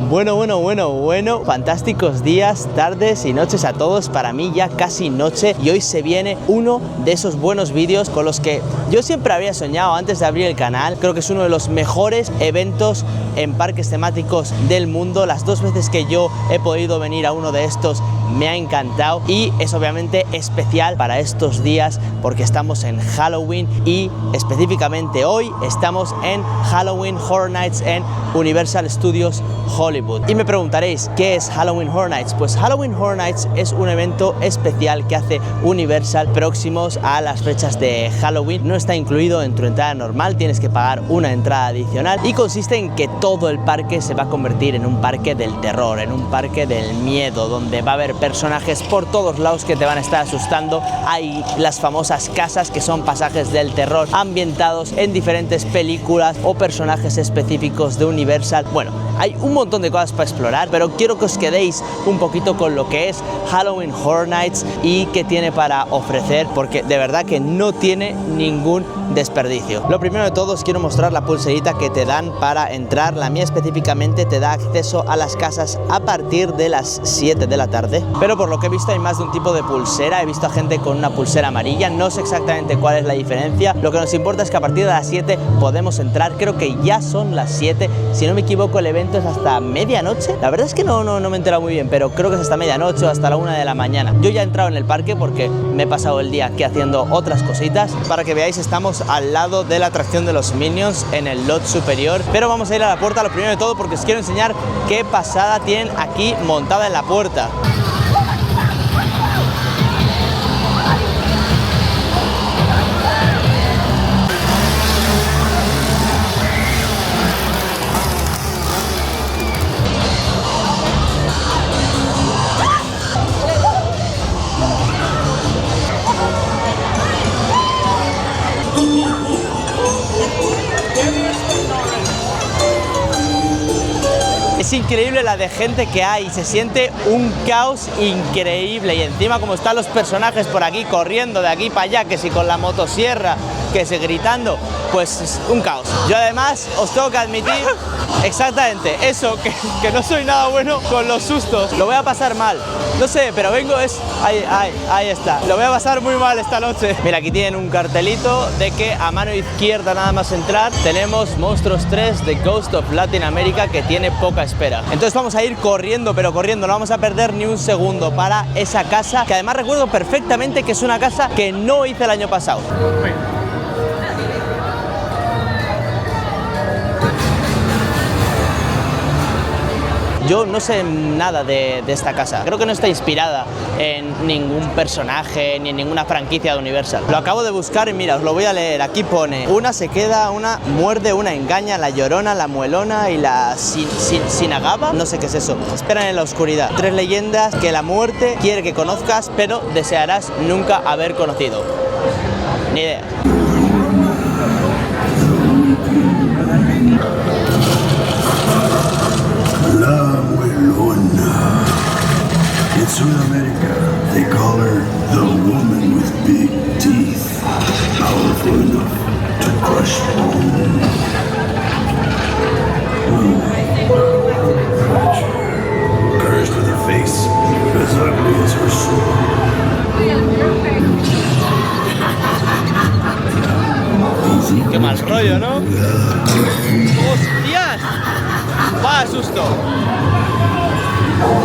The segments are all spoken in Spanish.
Bueno, fantásticos días, tardes y noches a todos. Para mí ya casi noche y hoy se viene uno de esos buenos vídeos con los que yo siempre había soñado antes de abrir el canal. Creo que es uno de los mejores eventos en parques temáticos del mundo. Las dos veces que yo he podido venir a uno de estos me ha encantado y es obviamente especial para estos días porque estamos en Halloween y específicamente hoy estamos en Halloween Horror Nights en Universal Studios Hollywood. Y me preguntaréis, ¿qué es Halloween Horror Nights? Pues Halloween Horror Nights es un evento especial que hace Universal próximos a las fechas de Halloween. No está incluido en tu entrada normal, tienes que pagar una entrada adicional y consiste en que todo el parque se va a convertir en un parque del terror, en un parque del miedo, donde va a haber personajes por todos lados que te van a estar asustando. Hay las famosas casas que son pasajes del terror ambientados en diferentes películas o personajes específicos de Universal. Bueno, hay un montón de cosas para explorar, pero quiero que os quedéis un poquito con lo que es Halloween Horror Nights y qué tiene para ofrecer, porque de verdad que no tiene ningún desperdicio. Lo primero de todo os quiero mostrar la pulserita que te dan para entrar. La mía específicamente te da acceso a las casas a partir de las 7 de la tarde, pero por lo que he visto hay más de un tipo de pulsera. He visto a gente con una pulsera amarilla, no sé exactamente cuál es la diferencia. Lo que nos importa es que a partir de las 7 podemos entrar. Creo que ya son las 7, si no me equivoco el evento es hasta medianoche. La verdad es que no me he enterado muy bien, pero creo que es hasta medianoche o hasta la 1 de la mañana. Yo ya he entrado en el parque porque me he pasado el día aquí haciendo otras cositas. Para que veáis, estamos al lado de la atracción de los Minions en el lot superior, pero vamos a ir a la puerta lo primero de todo porque os quiero enseñar qué pasada tienen aquí montada en la puerta. Es increíble la de gente que hay, se siente un caos increíble y encima como están los personajes por aquí corriendo de aquí para allá, que si con la motosierra, que si gritando, pues es un caos. Yo además os tengo que admitir exactamente eso, que no soy nada bueno con los sustos, lo voy a pasar mal, no sé, pero vengo ahí está, lo voy a pasar muy mal esta noche. Mira, aquí tienen un cartelito de que a mano izquierda nada más entrar tenemos Monstruos 3 The Ghost of Latin America, que tiene poca espera. Entonces vamos a ir corriendo, pero corriendo, no vamos a perder ni un segundo para esa casa, que además recuerdo perfectamente que es una casa que no hice el año pasado. Yo no sé nada de esta casa. Creo que no está inspirada en ningún personaje ni en ninguna franquicia de Universal. Lo acabo de buscar y mira, os lo voy a leer. Aquí pone: una se queda, una muerde, una engaña, la llorona, la muelona y la sinagaba. No sé qué es eso. Esperan en la oscuridad. 3 leyendas que la muerte quiere que conozcas, pero desearás nunca haber conocido. Ni idea. La Muelona. In Sudamerica, they call her the woman with big teeth, powerful enough to crush bone. Cursed with a face as ugly as her soul. Qué mal rollo, ¿no? ¡Hostias! ¡Vaya susto!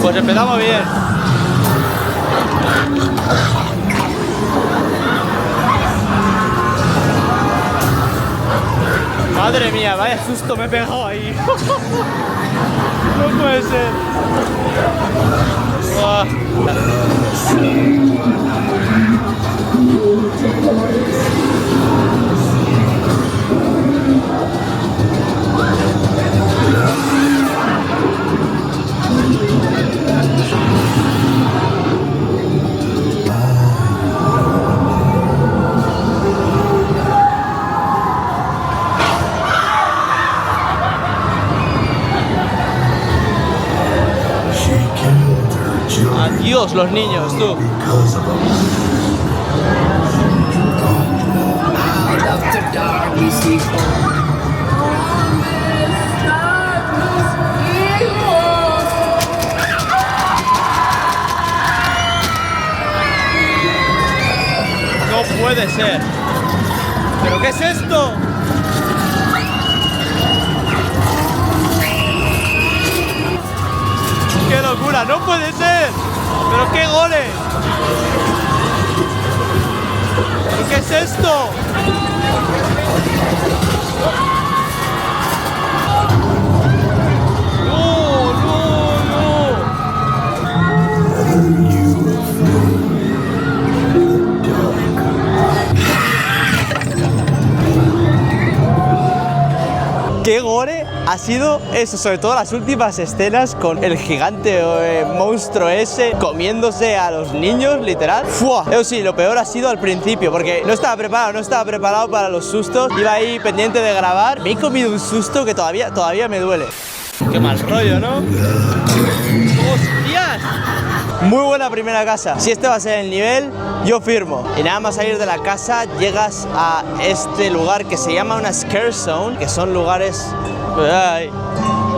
Pues empezamos bien. Madre mía, vaya susto me he pegado ahí. No puede ser. Buah. Adiós los niños, tú. ser. ¿Pero qué es esto? ¡Qué locura! ¡No puede ser! ¡Pero qué goles! ¿Pero qué es esto? ¡No, no, no! ¡Qué gore ha sido eso! Sobre todo las últimas escenas con el gigante monstruo ese comiéndose a los niños, literal. ¡Fua! Eso sí, lo peor ha sido al principio, porque no estaba preparado para los sustos. Iba ahí pendiente de grabar. Me he comido un susto que todavía me duele. ¡Qué mal rollo!, ¿no? ¡Hostias! Muy buena primera casa. Si este va a ser el nivel, yo firmo. Y nada más salir de la casa, llegas a este lugar que se llama una scare zone, que son lugares... Ay,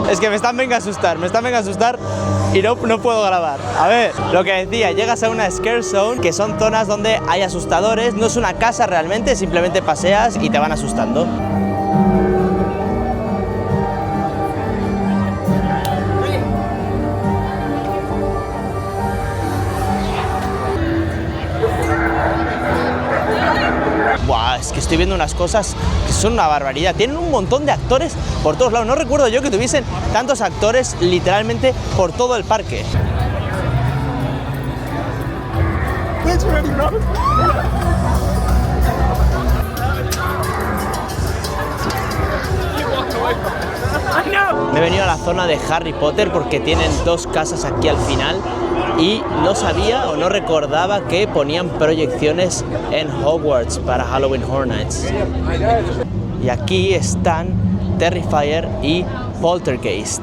es que me están venga a asustar y no puedo grabar. A ver, lo que decía, llegas a una scare zone, que son zonas donde hay asustadores. No es una casa realmente, simplemente paseas y te van asustando. Buah, es que estoy viendo unas cosas que son una barbaridad. Tienen un montón de actores por todos lados. No recuerdo yo que tuviesen tantos actores literalmente por todo el parque. Me he venido a la zona de Harry Potter porque tienen dos casas aquí al final y no sabía o no recordaba que ponían proyecciones en Hogwarts para Halloween Horror Nights. Y aquí están Terrifier y Poltergeist.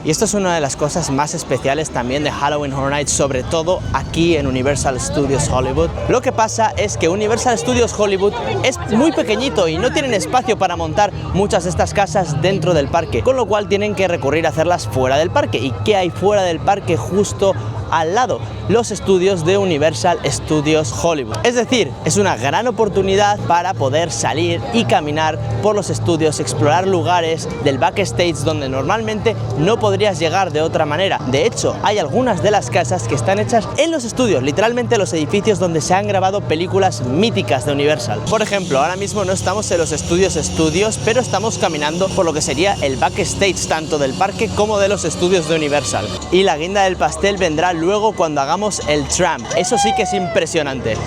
Y esto es una de las cosas más especiales también de Halloween Horror Nights, sobre todo aquí en Universal Studios Hollywood. Lo que pasa es que Universal Studios Hollywood es muy pequeñito y no tienen espacio para montar muchas de estas casas dentro del parque, con lo cual tienen que recurrir a hacerlas fuera del parque. ¿Y qué hay fuera del parque? Justo al lado, los estudios de Universal Studios Hollywood. Es decir, es una gran oportunidad para poder salir y caminar por los estudios, explorar lugares del backstage donde normalmente no podrías llegar de otra manera. De hecho, hay algunas de las casas que están hechas en los estudios, literalmente los edificios donde se han grabado películas míticas de Universal. Por ejemplo, ahora mismo no estamos en los estudios, pero estamos caminando por lo que sería el backstage tanto del parque como de los estudios de Universal. Y la guinda del pastel vendrá luego cuando hagamos el tram. Eso sí que es impresionante.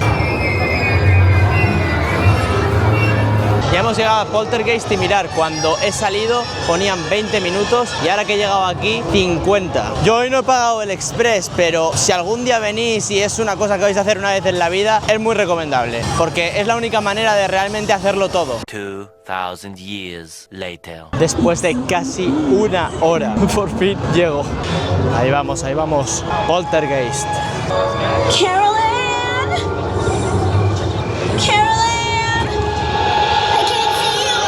Ya hemos llegado a Poltergeist y mirar, cuando he salido ponían 20 minutos y ahora que he llegado aquí 50. Yo hoy no he pagado el express, pero si algún día venís y es una cosa que vais a hacer una vez en la vida, es muy recomendable, porque es la única manera de realmente hacerlo todo. 2000 years later. Después de casi una hora, por fin llego. Ahí vamos, Poltergeist. Carolyn! Carolyn! I can't see you!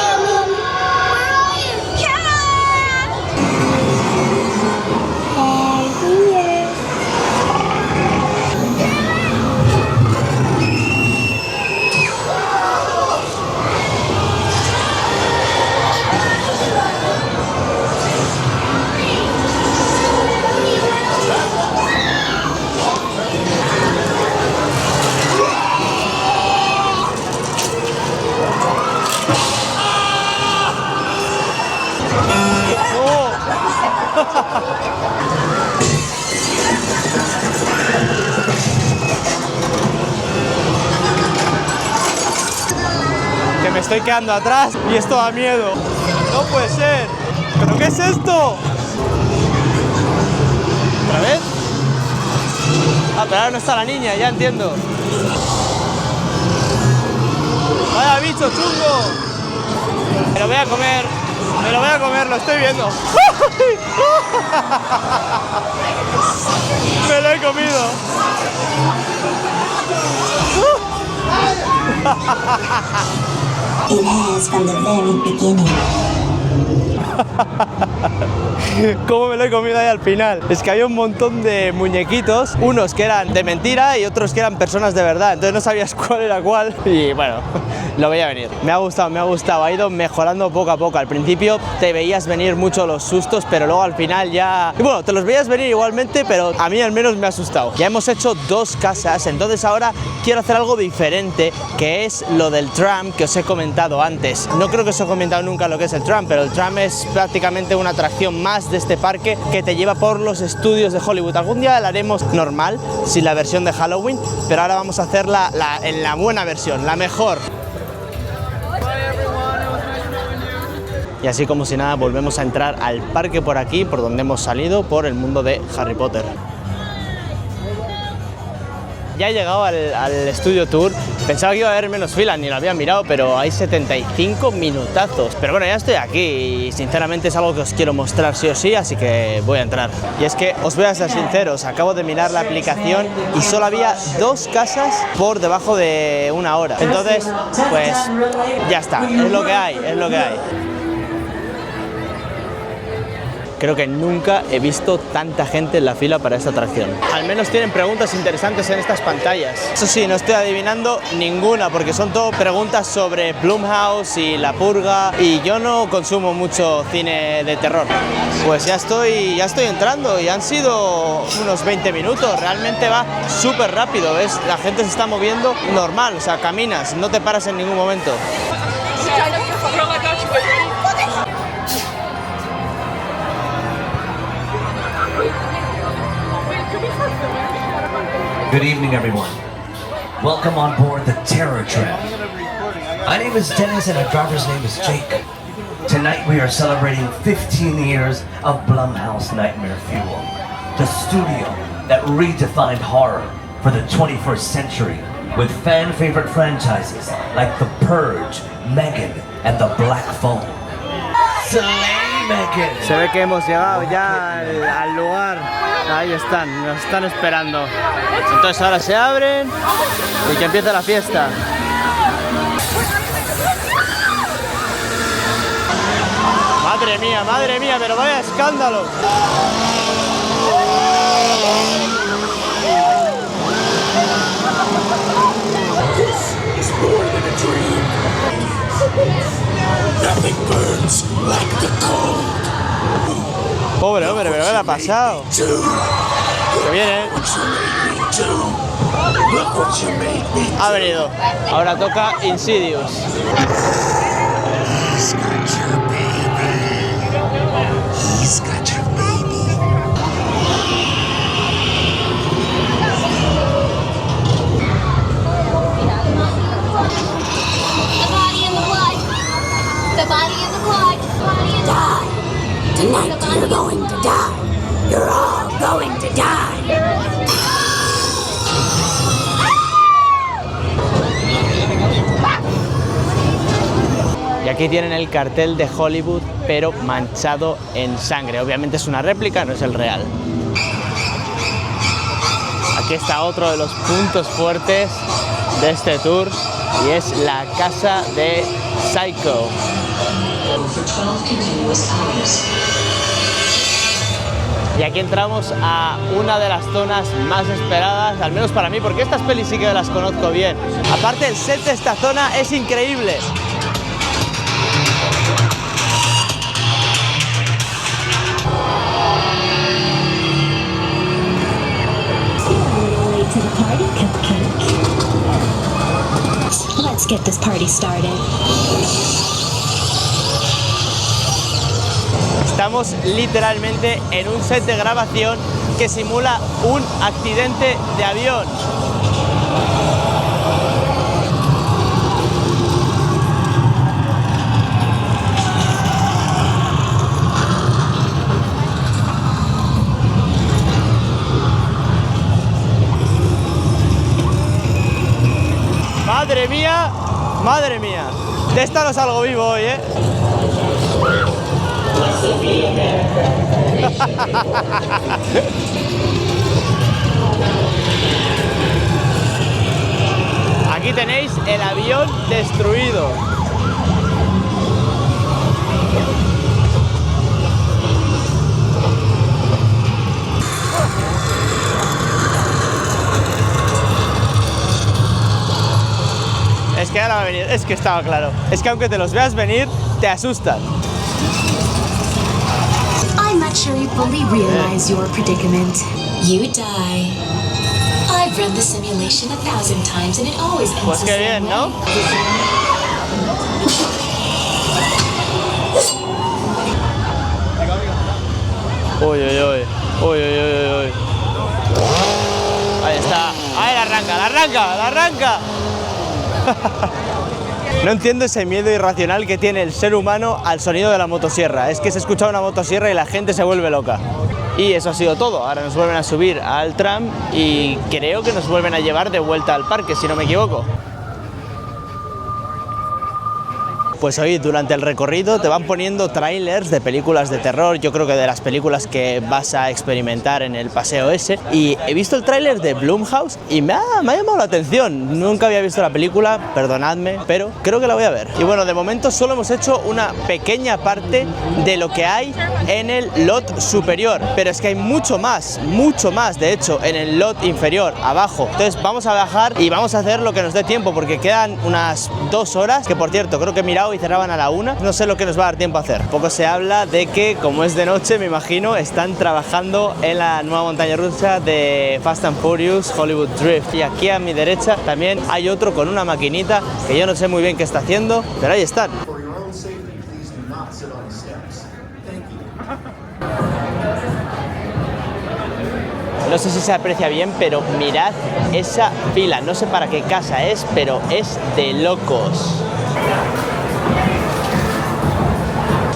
Where are you? Carolyn! Here. Que me estoy quedando atrás y esto da miedo. No puede ser. ¿Pero qué es esto? ¿Otra vez? Ah, pero ahora no está la niña, ya entiendo. Vaya bicho chungo. Me lo voy a comer, lo estoy viendo. Me lo he comido. It has from the very beginning. cómo me lo he comido ahí al final. Es que había un montón de muñequitos, unos que eran de mentira y otros que eran personas de verdad, entonces no sabías cuál era cuál y bueno, lo veía venir. Me ha gustado, ha ido mejorando poco a poco. Al principio te veías venir mucho los sustos, pero luego al final ya... Y bueno, te los veías venir igualmente, pero a mí al menos me ha asustado. Ya hemos hecho 2 casas, entonces ahora quiero hacer algo diferente, que es lo del tram que os he comentado antes. No creo que os he comentado nunca lo que es el tram, pero el tram es prácticamente una atracción más de este parque que te lleva por los estudios de Hollywood. Algún día la haremos normal, sin la versión de Halloween, pero ahora vamos a hacerla en la buena versión, la mejor. Y así como si nada volvemos a entrar al parque por aquí, por donde hemos salido, por el mundo de Harry Potter. Ya he llegado al estudio tour, pensaba que iba a haber menos filas, ni lo había mirado, pero hay 75 minutazos. Pero bueno, ya estoy aquí y sinceramente es algo que os quiero mostrar sí o sí, así que voy a entrar. Y es que os voy a ser sinceros, acabo de mirar la aplicación y solo había 2 casas por debajo de 1 hora. Entonces, pues ya está, es lo que hay, es lo que hay. Creo que nunca he visto tanta gente en la fila para esta atracción. Al menos tienen preguntas interesantes en estas pantallas. Eso sí, no estoy adivinando ninguna porque son todo preguntas sobre Blumhouse y La Purga y yo no consumo mucho cine de terror. Pues ya estoy entrando y han sido unos 20 minutos. Realmente va súper rápido, ¿ves? La gente se está moviendo normal, o sea, caminas, no te paras en ningún momento. Good evening, everyone. Welcome on board the Terror Tram. My name is Dennis and our driver's name is Jake. Tonight we are celebrating 15 years of Blumhouse Nightmare Fuel, the studio that redefined horror for the 21st century with fan-favorite franchises like The Purge, Megan, and The Black Phone. Slay Megan! Se ve que hemos llegado ya al lugar. Ahí están, nos están esperando. Entonces ahora se abren y que empiece la fiesta. Madre mía, pero vaya escándalo. This is more than a dream. Nothing burns like the cold. Pobre hombre, pero ¿qué le ha pasado? Que viene. Ha venido. Ahora toca Insidious. He's got your baby. He's got your baby. The body and the blood. The body and the blood. The body and the blood. Tonight you're going to die. You're all going to die. Y aquí tienen el cartel de Hollywood, pero manchado en sangre. Obviamente es una réplica, no es el real. Aquí está otro de los puntos fuertes de este tour y es la casa de Psycho. Y aquí entramos a una de las zonas más esperadas, al menos para mí, porque estas pelis sí que las conozco bien. Aparte, el set de esta zona es increíble. To the party, Cupcake. Let's get this party started. Estamos literalmente en un set de grabación que simula un accidente de avión. Madre mía, de esta no salgo vivo hoy, ¿eh? Aquí tenéis el avión destruido. ahora va a venir. Es que estaba claro. Es que aunque te los veas venir, te asustan. I'm not sure you fully realize your predicament. You die. I've run the simulation 1,000 times and it always ends Pues the qué same bien, ¿no? way. Uy, uy, uy. Uy, uy, uy, uy. Ahí está. Ahí la arranca, la arranca, la arranca. No entiendo ese miedo irracional que tiene el ser humano al sonido de la motosierra. Es que se escucha una motosierra y la gente se vuelve loca. Y eso ha sido todo. Ahora nos vuelven a subir al tram y creo que nos vuelven a llevar de vuelta al parque, si no me equivoco. Pues hoy durante el recorrido te van poniendo trailers de películas de terror, yo creo que de las películas que vas a experimentar en el paseo ese. Y he visto el tráiler de Blumhouse y me ha llamado la atención. Nunca había visto la película, perdonadme, pero creo que la voy a ver. Y bueno, de momento solo hemos hecho una pequeña parte de lo que hay en el lot superior, pero es que hay mucho más, de hecho, en el lot inferior, abajo. Entonces vamos a bajar y vamos a hacer lo que nos dé tiempo, porque quedan unas 2 horas, que por cierto, creo que he mirado y cerraban a la 1. No sé lo que nos va a dar tiempo a hacer. Poco se habla de que, como es de noche, me imagino, están trabajando en la nueva montaña rusa de Fast and Furious Hollywood Drift. Y aquí a mi derecha también hay otro con una maquinita que yo no sé muy bien qué está haciendo, pero ahí están. No sé si se aprecia bien, pero mirad esa fila. No sé para qué casa es, pero es de locos.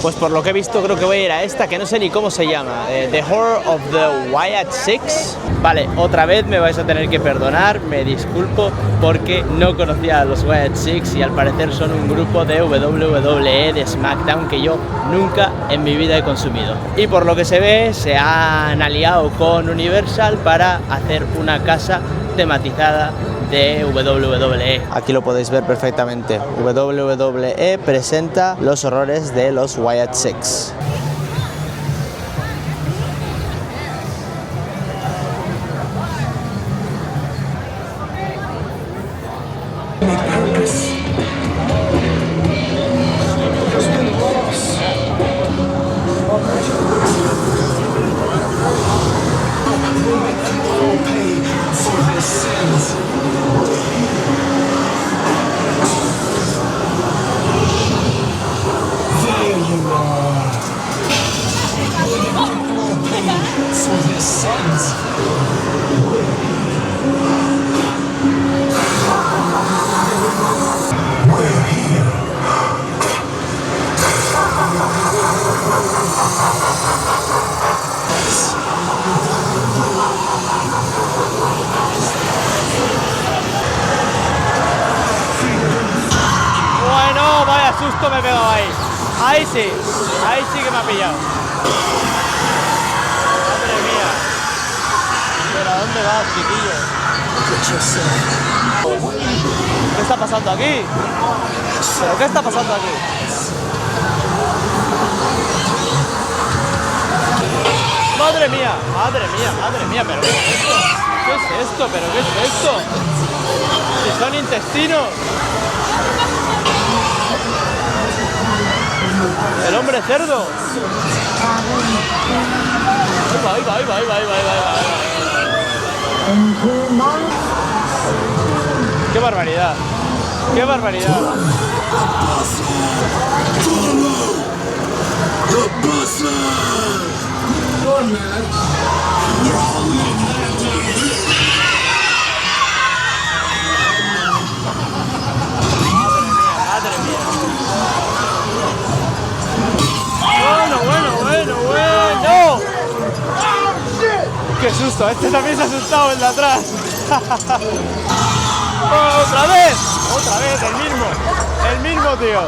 Pues por lo que he visto creo que voy a ir a esta, que no sé ni cómo se llama, The Horror of the Wyatt Six. Vale, otra vez me vais a tener que perdonar, me disculpo porque no conocía a los Wyatt Six y al parecer son un grupo de WWE, de SmackDown, que yo nunca en mi vida he consumido. Y por lo que se ve se han aliado con Universal para hacer una casa tematizada de WWE. Aquí lo podéis ver perfectamente. WWE presenta los horrores de los Wyatt Six. Bueno, vaya susto me he pegado ahí. Ahí sí que me ha pillado. Madre mía. ¿Pero a dónde vas, chiquillo? ¿Qué está pasando aquí? ¿Pero qué está pasando aquí? Madre mía, ¿pero qué es esto? ¿Qué es esto? ¿Pero qué es esto? Si son intestinos. El hombre cerdo. Ahí va. ¡Qué barbaridad! ¡Qué barbaridad! Madre mía. Bueno. ¡Qué susto! Este también se ha asustado, el de atrás. ¡Otra vez, el mismo, tío.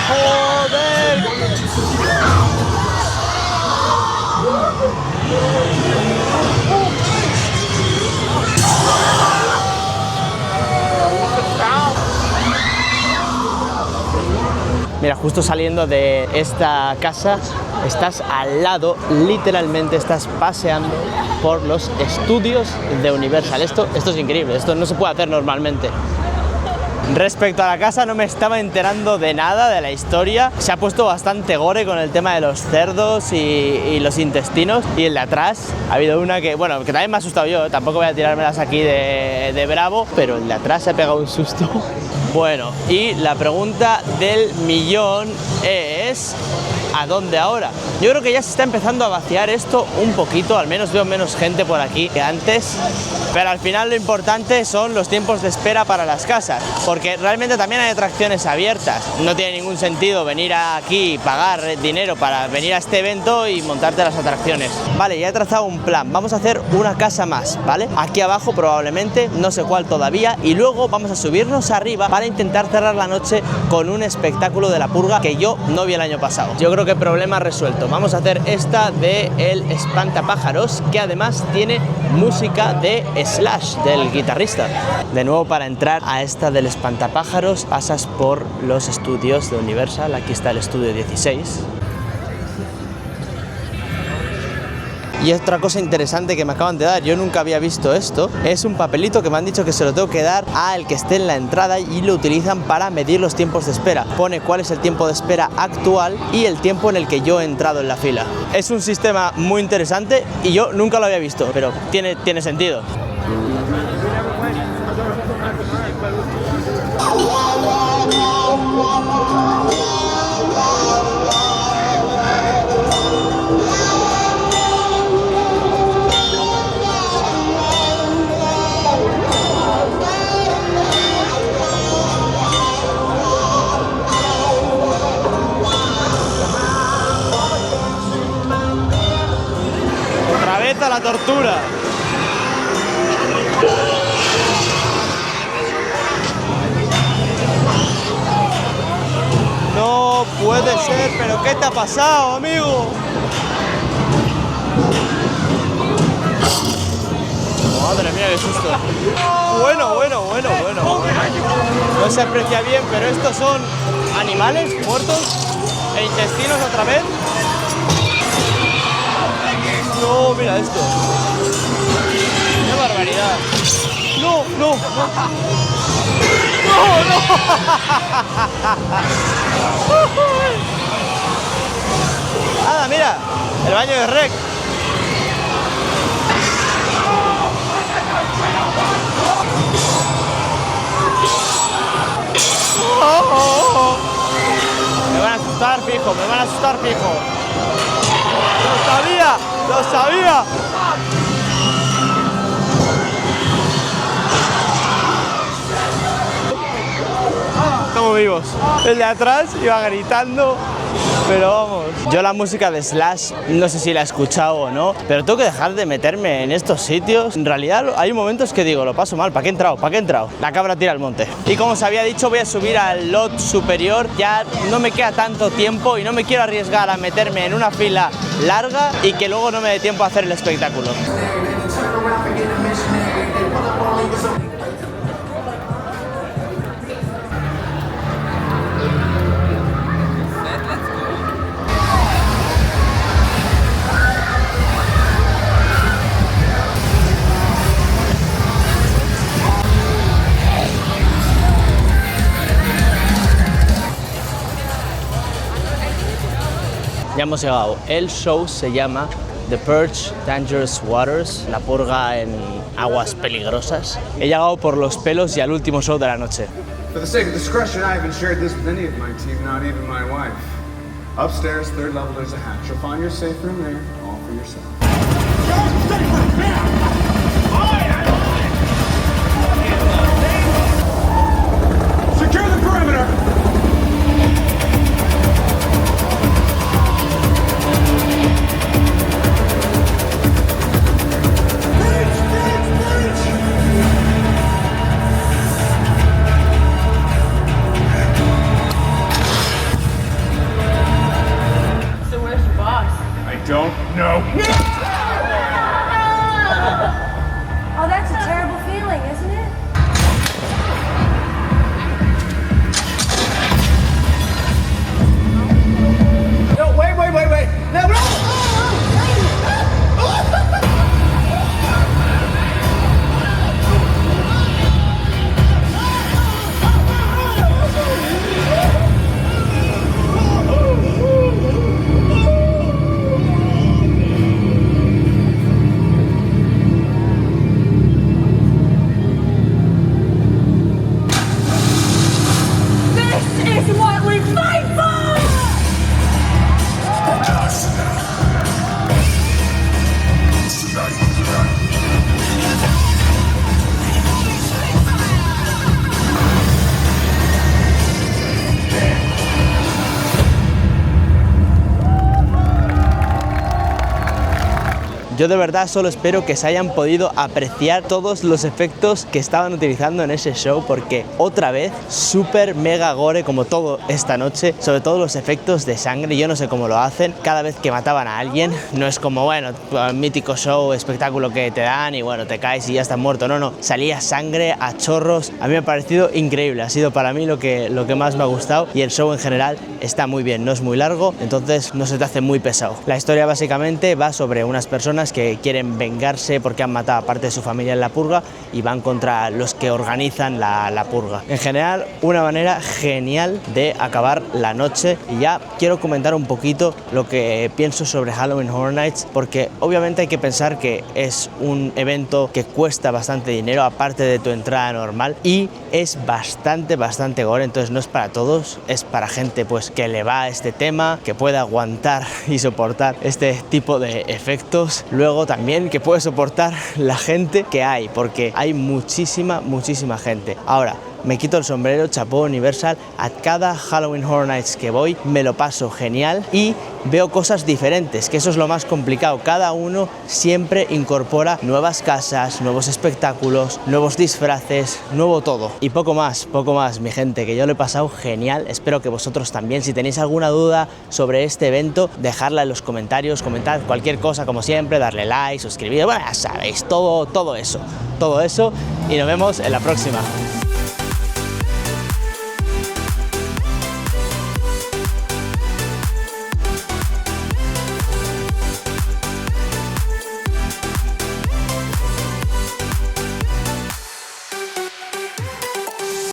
¡Joder! Mira, justo saliendo de esta casa estás al lado, literalmente estás paseando por los estudios de Universal. Esto es increíble, esto no se puede hacer normalmente. Respecto a la casa, no me estaba enterando de nada de la historia. Se ha puesto bastante gore con el tema de los cerdos y los intestinos. Y el de atrás, ha habido una que, bueno, que también me ha asustado yo. Tampoco voy a tirármelas aquí de bravo, pero el de atrás se ha pegado un susto. Bueno, y la pregunta del millón es: ¿a dónde ahora? Yo creo que ya se está empezando a vaciar esto un poquito, al menos veo menos gente por aquí que antes, pero al final lo importante son los tiempos de espera para las casas, porque realmente también hay atracciones abiertas. No tiene ningún sentido venir aquí y pagar dinero para venir a este evento y montarte las atracciones. Vale, ya he trazado un plan, vamos a hacer una casa más, ¿vale? Aquí abajo probablemente, no sé cuál todavía, y luego vamos a subirnos arriba para intentar cerrar la noche con un espectáculo de la purga que yo no vi el año pasado. Yo creo que problema resuelto. Vamos a hacer esta de El Espantapájaros, que además tiene música de Slash, del guitarrista. De nuevo, para entrar a esta del Espantapájaros pasas por los estudios de Universal. Aquí está el estudio 16. Y otra cosa interesante que me acaban de dar, yo nunca había visto esto, es un papelito que me han dicho que se lo tengo que dar al que esté en la entrada y lo utilizan para medir los tiempos de espera. Pone cuál es el tiempo de espera actual y el tiempo en el que yo he entrado en la fila. Es un sistema muy interesante y yo nunca lo había visto, pero tiene sentido. La tortura. No puede ser, pero ¿qué te ha pasado, amigo? Madre mía, qué susto. Bueno. No se aprecia bien, pero estos son animales muertos e intestinos otra vez. No, mira esto. ¡Qué barbaridad! ¡No! ¡Nada, mira! El baño de Rec. Me van a asustar, fijo, ¡Lo sabía! Estamos vivos. El de atrás iba gritando, pero vamos. Yo la música de Slash, no sé si la he escuchado o no, pero tengo que dejar de meterme en estos sitios. En realidad hay momentos que digo, lo paso mal, ¿para qué he entrado? La cabra tira al monte. Y como os había dicho, voy a subir al lot superior. Ya no me queda tanto tiempo y no me quiero arriesgar a meterme en una fila larga y que luego no me dé tiempo a hacer el espectáculo. Ya hemos llegado. El show se llama The Purge Dangerous Waters, la purga en aguas peligrosas. He llegado por los pelos y al último show de la noche. For the sake of discretion, I haven't shared this with any of my team, not even my wife. Upstairs, third level, there's a hatch. You'll find your safe room there, all for yourself. Secure the perimeter! Don't know. Yo de verdad solo espero que se hayan podido apreciar todos los efectos que estaban utilizando en ese show, porque otra vez súper mega gore como todo esta noche, sobre todo los efectos de sangre. Yo no sé cómo lo hacen cada vez que mataban a alguien. No es como, bueno, mítico show, espectáculo que te dan y bueno, te caes y ya estás muerto. No, salía sangre a chorros. A mí me ha parecido increíble, ha sido para mí lo que más me ha gustado, y el show en general está muy bien, no es muy largo, entonces no se te hace muy pesado. La historia básicamente va sobre unas personas que quieren vengarse porque han matado a parte de su familia en la purga y van contra los que organizan la purga. En general, una manera genial de acabar la noche. Y ya quiero comentar un poquito lo que pienso sobre Halloween Horror Nights, porque obviamente hay que pensar que es un evento que cuesta bastante dinero aparte de tu entrada normal, y es bastante gore, entonces no es para todos, es para gente pues que le va a este tema, que puede aguantar y soportar este tipo de efectos. Luego también que puede soportar la gente que hay, porque hay muchísima gente. Ahora, me quito el sombrero, chapó Universal. A cada Halloween Horror Nights que voy me lo paso genial y veo cosas diferentes, que eso es lo más complicado. Cada uno siempre incorpora nuevas casas, nuevos espectáculos, nuevos disfraces, nuevo todo. Y poco más, mi gente, que yo lo he pasado genial. Espero que vosotros también. Si tenéis alguna duda sobre este evento, dejadla en los comentarios, comentad cualquier cosa como siempre, darle like, suscribiros, bueno, ya sabéis, todo eso. Y nos vemos en la próxima.